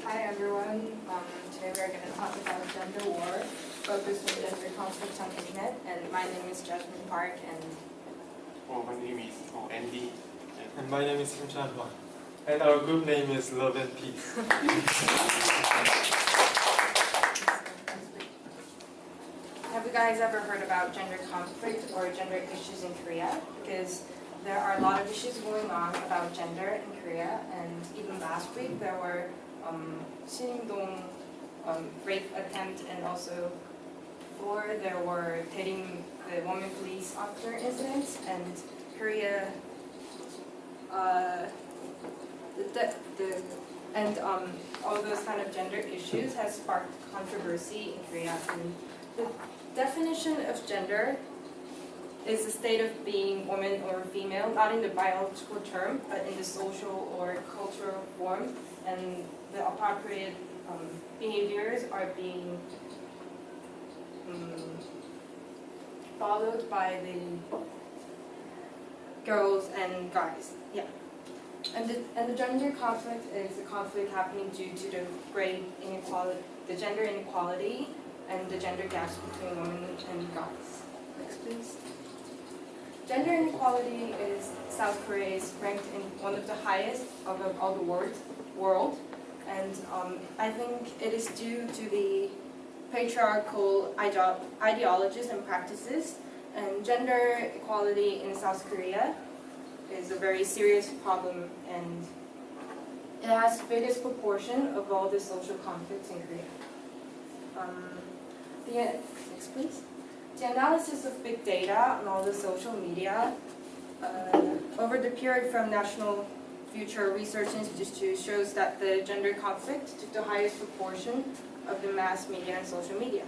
Hi everyone. Today we're going to talk about gender war, focused on gender conflicts on the internet. And my name is Jasmine Park. And my name is Andy. And my name is Kim Chan-hwa. And our group name is Love and Peace. Have you guys ever heard about gender conflict or gender issues in Korea? Because there are a lot of issues going on about gender in Korea, and even last week there were Siningdong rape attempt, and also there were hitting the woman police officer incidents, and Korea all those kind of gender issues has sparked controversy in Korea. And the definition of gender is the state of being woman or female, not in the biological term, but in the social or cultural form, and the appropriate behaviors are being followed by the girls and guys. Yeah. And the gender conflict is a conflict happening due to the grade inequality, the gender inequality, and the gender gaps between women and guys. Next, please. Gender inequality is South Korea is ranked in one of the highest of all the world, and I think it is due to the patriarchal ideologies and practices. And gender equality in South Korea is a very serious problem, and it has the biggest proportion of all the social conflicts in Korea. Next, please. The analysis of big data on all the social media over the period from National Future Research Institute shows that the gender conflict took the highest proportion of the mass media and social media.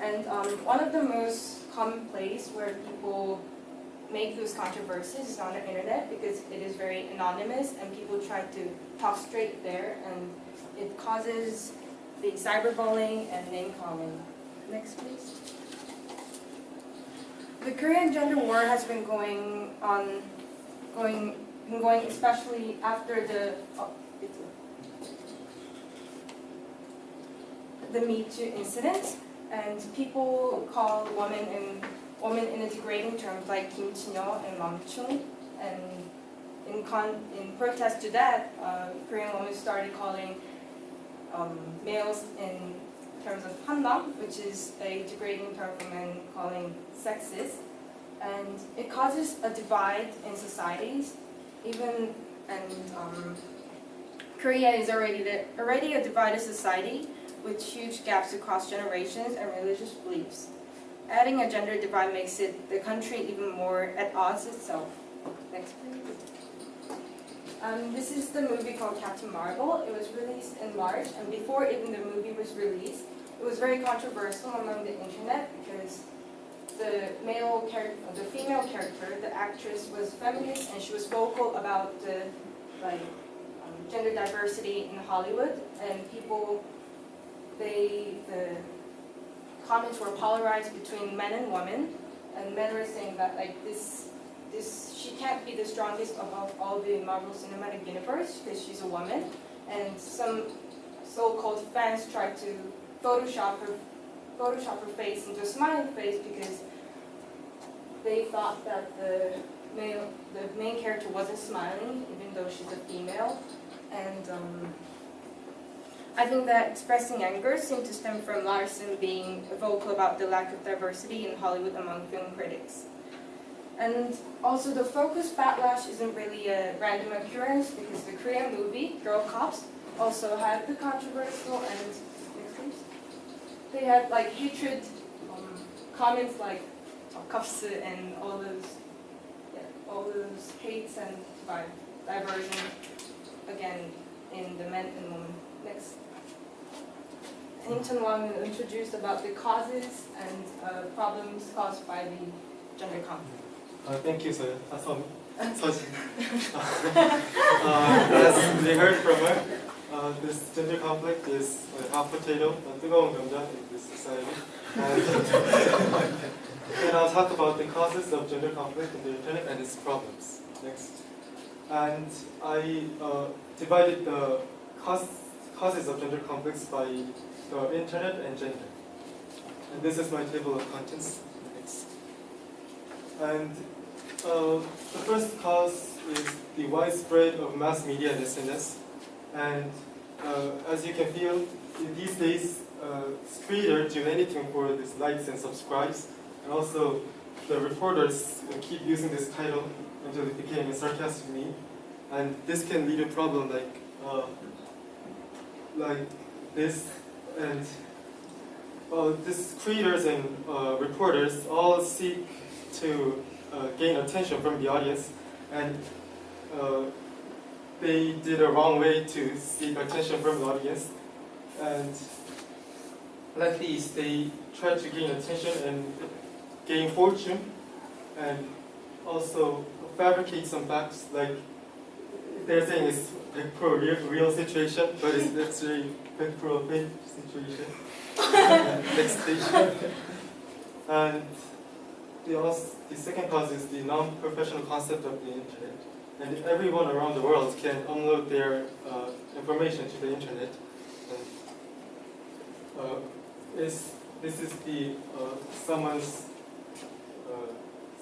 And one of the most common places where people make those controversies is on the internet, because it is very anonymous and people try to talk straight there, and it causes the cyberbullying and name calling. Next, please. The Korean gender war has been going especially after the Me Too incident, and people call women in a degrading terms like Kim Chin-yo and Lamchung, and in protest to that, Korean women started calling males in terms of han남, which is a degrading term for men, calling sexist, and it causes a divide in societies. Korea is already a divided society with huge gaps across generations and religious beliefs. Adding a gender divide makes the country even more at odds itself. Next, please. This is the movie called Captain Marvel. It was released in March, and before even the movie was released, it was very controversial among the internet because the female character, the actress, was feminist, and she was vocal about the gender diversity in Hollywood, and the comments were polarized between men and women, and men were saying that she can't be the strongest of all the Marvel Cinematic Universe because she's a woman, and some so-called fans tried to Photoshop her face into a smiling face because they thought that the main character wasn't smiling, even though she's a female. And I think that expressing anger seemed to stem from Larson being vocal about the lack of diversity in Hollywood among film critics. And also the focus backlash isn't really a random occurrence, because the Korean movie, Girl Cops, also had the controversial and they had hatred comments like cops and all those hates and diversion again in the men and women. Next. Hinton Wang will introduce about the causes and problems caused by the gender conflict. Thank you, sir. As we heard from her, this gender conflict is a hot potato, a 뜨거운 감자 in this society. And I'll talk about the causes of gender conflict in the internet and its problems. Next. And I divided the causes of gender conflicts by the internet and gender. And this is my table of contents. And the first cause is the widespread of mass media and SNS. And as you can feel, these days, creators do anything for these likes and subscribes. And also, the reporters keep using this title until it became a sarcastic meme. And this can lead to a problem like this. And these creators and reporters all seek to gain attention from the audience, and they did a wrong way to seek attention from the audience. And like these, they try to gain attention and gain fortune, and also fabricate some facts, like they're saying it's pro real situation, but it's actually pro fake situation. Next stage. And the second cause is the non-professional concept of the internet. And everyone around the world can upload their information to the internet. And, this is the someone's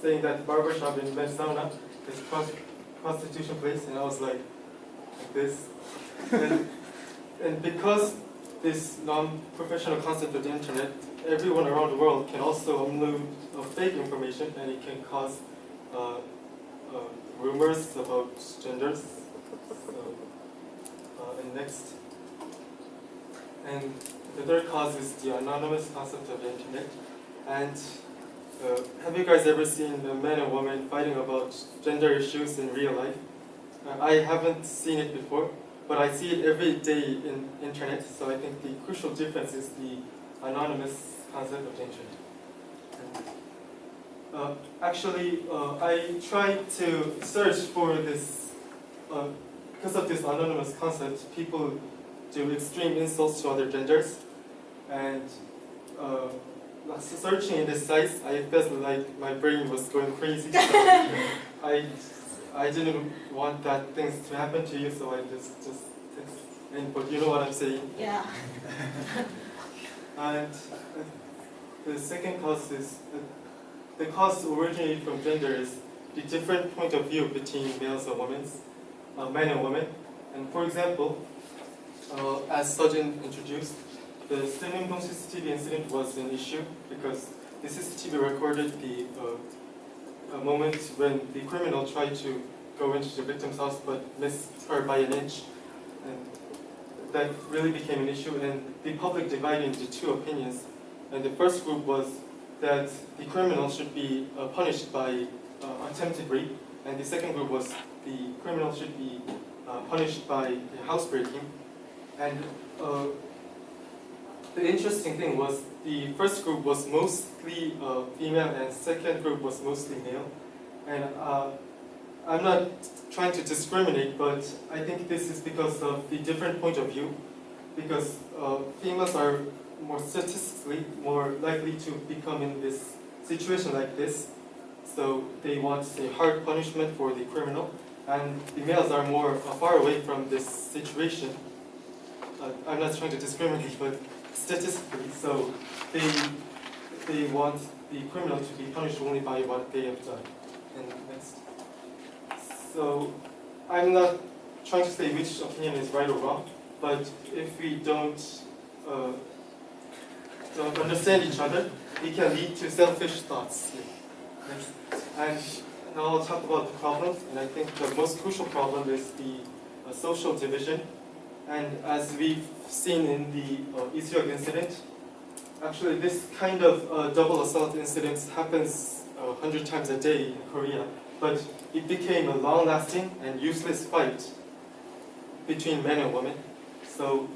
saying that barbershop in Sauna is prostitution place, and I was like this. And because this non-professional concept of the internet, everyone around the world can also upload fake information, and it can cause rumors about genders. And next. And the third cause is the anonymous concept of the internet. And have you guys ever seen a man and woman fighting about gender issues in real life? I haven't seen it before, but I see it every day in internet. So I think the crucial difference is the anonymous concept of the internet. Actually, I tried to search for this, because of this anonymous concept, people do extreme insults to other genders. And searching in this site, I felt like my brain was going crazy. So I didn't want that things to happen to you, so I just but you know what I'm saying? Yeah. And the second cause is, the cause originated from gender is the different point of view between males and women, men and women. And for example, as Sejin introduced, the Seungyeong CCTV incident was an issue because the CCTV recorded the moment when the criminal tried to go into the victim's house but missed her by an inch. And that really became an issue, and the public divided into two opinions. And the first group was that the criminal should be punished by attempted rape, and the second group was the criminal should be punished by housebreaking. And the interesting thing was the first group was mostly female and second group was mostly male. And I'm not trying to discriminate, but I think this is because of the different point of view. Because females are more statistically more likely to become in this situation like this. So they want a hard punishment for the criminal. And the males are more far away from this situation. I'm not trying to discriminate, but statistically, so they want the criminal to be punished only by what they have done. And next. So I'm not trying to say which opinion is right or wrong, but if we don't understand each other, it can lead to selfish thoughts. Next. And now I'll talk about the problems, and I think the most crucial problem is the social division. And as we've seen in the Israel incident, actually this kind of double assault incidents happens 100 times a day in Korea, but it became a long-lasting and useless fight between men and women. So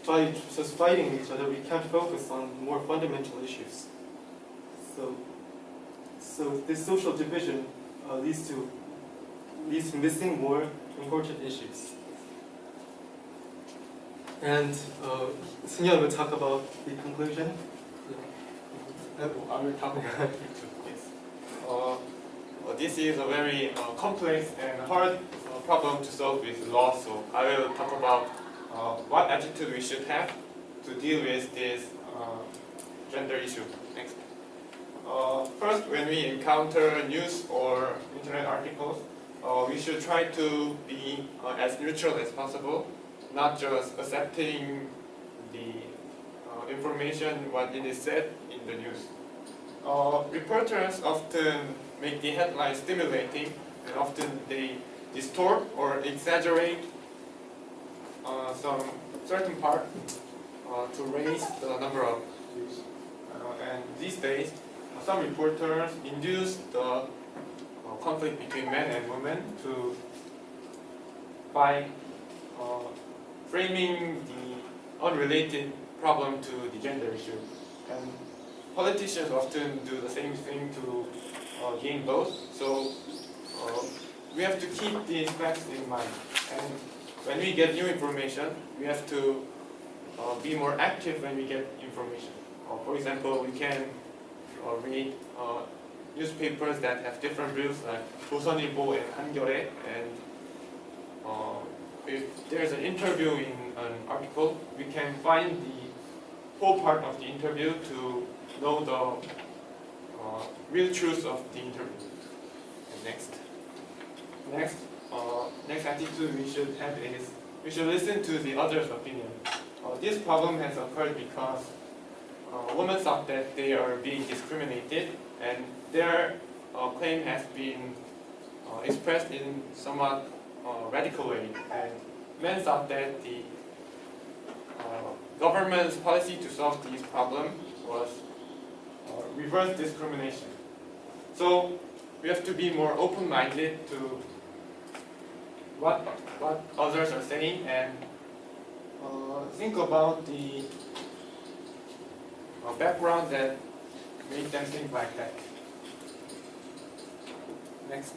by just fighting each other, we can't focus on more fundamental issues. So this social division leads to missing more important issues. And Seungyeon will talk about the conclusion. I will talk about it. Yes. This is a very complex and hard problem to solve with law, so I will talk about what attitude we should have to deal with this gender issue. Next. First, when we encounter news or internet articles, we should try to be as neutral as possible, not just accepting the information what it is said in the news. Reporters often make the headline stimulating, and often they distort or exaggerate some certain part to raise the number of views. And these days, some reporters induce the conflict between men and women by framing the unrelated problem to the gender issue. And politicians often do the same thing to gain votes. So we have to keep these facts in mind. And when we get new information, we have to be more active when we get information. For example, we can read newspapers that have different views, like 조선일보 and 한겨레. And if there's an interview in an article, we can find the whole part of the interview to know the real truth of the interview. And next attitude we should have is we should listen to the other's opinion. This problem has occurred because women thought that they are being discriminated, and their claim has been expressed in somewhat radical way. And men thought that the government's policy to solve this problem was reverse discrimination. So we have to be more open-minded to what others are saying, and think about the background that made them think like that. Next.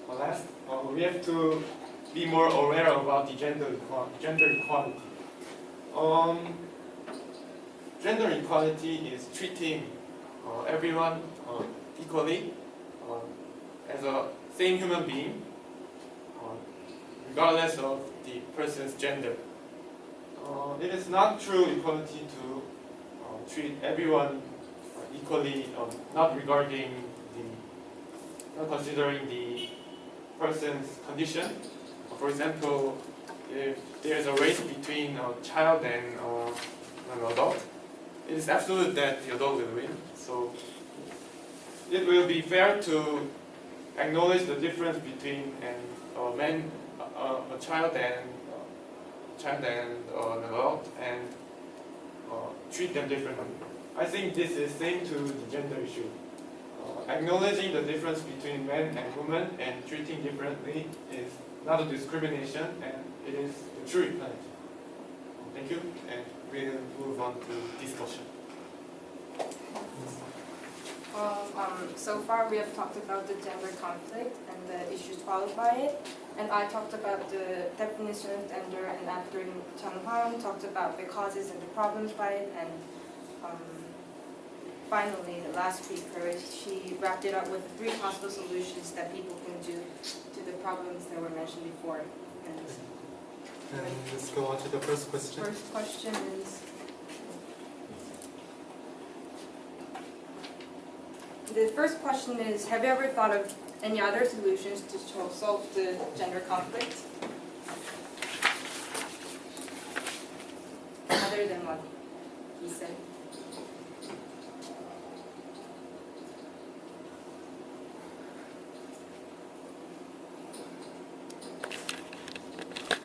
Last, we have to be more aware about the gender equality. Gender equality is treating everyone equally as a same human being, regardless of the person's gender. It is not true equality to treat everyone equally, not considering the person's condition. For example, if there is a race between a child and an adult, it is absolute that the adult will win. So it will be fair to acknowledge the difference between a child and an adult, and treat them differently. I think this is same to the gender issue. Acknowledging the difference between men and women and treating differently is not a discrimination, and it is the true equality. Thank you, and we'll move on to discussion. So far we have talked about the gender conflict and the issues followed by it, and I talked about the definition of gender, and after Chung Hwan talked about the causes and the problems by it, and finally the last speaker, she wrapped it up with 3 possible solutions that people can do to the problems that were mentioned before. And let's go on to the first question. First question is, the first question is, have you ever thought of any other solutions to solve the gender conflict? Other than what he said.